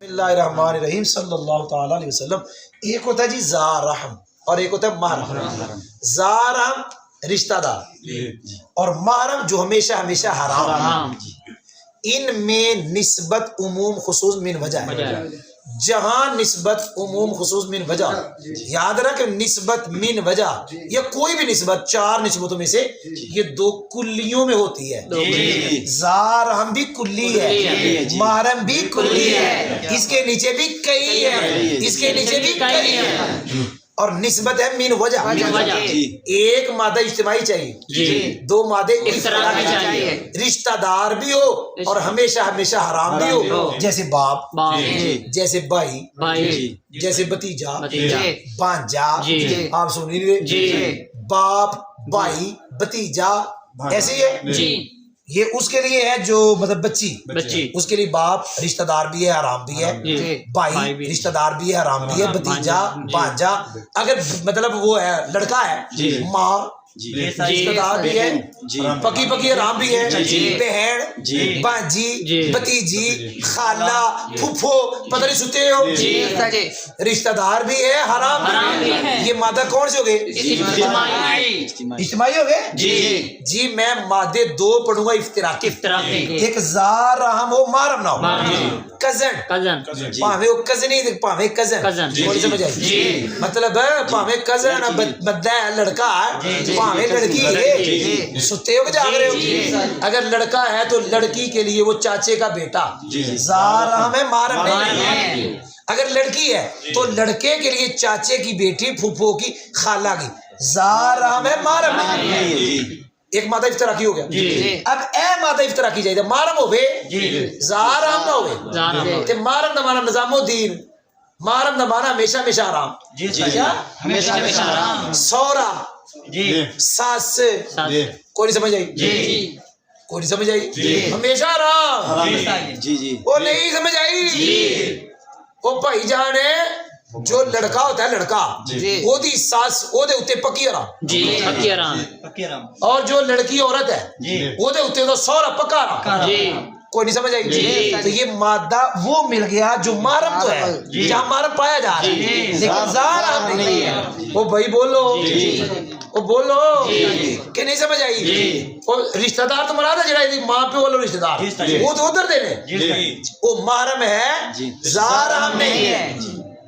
بسم اللہ الرحمن الرحیم صلی اللہ تعالی علیہ وسلم. ایک ہوتا ہے جی زار رحم اور ایک ہوتا ہے محرم. زار رحم رشتہ دار اور محرم جو ہمیشہ ہمیشہ حرام. ان میں نسبت عموم خصوص من وجہ ہے. جہاں نسبت عموم خصوص من وجہ، یاد رکھ نسبت من وجہ یا کوئی بھی نسبت چار نسبتوں میں سے یہ دو کلیوں میں ہوتی ہے. زارہم بھی کلی ہے، محرم بھی کلی ہے، اس کے نیچے بھی کئی ہے، اس کے نیچے بھی کئی ہے. اور نسبت ہے من وجہ. ایک مادہ اجتماعی چاہیے، دو مادے افراقی چاہیے، رشتہ دار بھی ہو اور ہمیشہ ہمیشہ حرام بھی ہو. جیسے باپ، جیسے بھائی، جیسے بھتیجا، بھانجا. آپ سن لیجیے، باپ بھائی بھتیجا ایسے ہی ہے. یہ اس کے لیے ہے جو مطلب بچی، اس کے لیے باپ رشتہ دار بھی ہے حرام بھی ہے، بھائی رشتہ دار بھی ہے حرام بھی ہے، بھتیجا بھانجا. اگر مطلب وہ ہے لڑکا ہے، ماں رشتہ دار بھی ہے، پکی پکی حرام بھی ہے، بہن بانجی بھتیجی خالہ پھپھو پتہ نہیں ستے ہو، رشتہ دار بھی ہے حرام بھی ہے. یہ مادہ کون سے ہو گئے؟ اجتماعی ہو گئے. جی میں مادے دو پڑھوں گا افتراقی. ایک زار رحم ہو محرم نہ ہو، کزن پاوے وہ کزنی پاوے کزن تھوڑی سمجھ آئی. مطلب پاوے کزن بندہ ہے لڑکا ہے پاوے لڑکی ہے، ستے ہو کہ جاگ رہے ہو. اگر لڑکا ہے تو لڑکی کے لیے وہ چاچے کا بیٹا زار رحم ہے محرم نہیں. اگر لڑکی ہے تو لڑکے کے لیے چاچے کی بیٹی پھوپھو کی خالہ کی زار رحم ہے محرم نہیں. ایک مادہ افتراقی ہو گیا. اب اے مادہ افتراقی چاہیے محرم ہو گئے، زار رحم نہ ہوئے تے محرم دا مانا نظام الدین، محرم دا مانا ہمیشہ ہمیشہ حرام. سورا ساس کوئی نہیں سمجھ آئی؟ کوئی نہیں سمجھ آئی؟ ہمیشہ حرام. وہ نہیں سمجھ آئی؟ وہ بھائی جان ہے جو لڑکا ہوتا ہے لڑکا وہ دی ساس وہ دے اتے پکی حرام، اور جو لڑکی عورت ہے وہ دے اتے تو سورا پکا حرام. کوئی نہیں سمجھ آئی؟ تو یہ مادہ وہ مل گیا جو محرم تو ہے، جہاں محرم پایا جا رہا ہے لیکن زار رحم نہیں ہے. وہ بھائی بولو، وہ بولو کہ نہیں سمجھ آئی؟ رشتہ دار تو مراد ہے جڑا ماں پہ بولو رشتہ دار وہ تو ادھر دینے، وہ محرم ہے زار رحم نہیں ہے.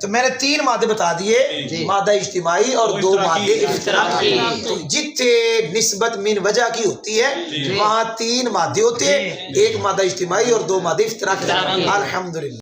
تو میں نے تین مادے بتا دیے، مادہ اجتماعی اور دو مادے افتراقی. تو جتنے نسبت من وجہ کی ہوتی ہے وہاں تین مادے ہوتے ہیں، ایک مادہ اجتماعی اور دو مادے افتراقی. الحمدللہ.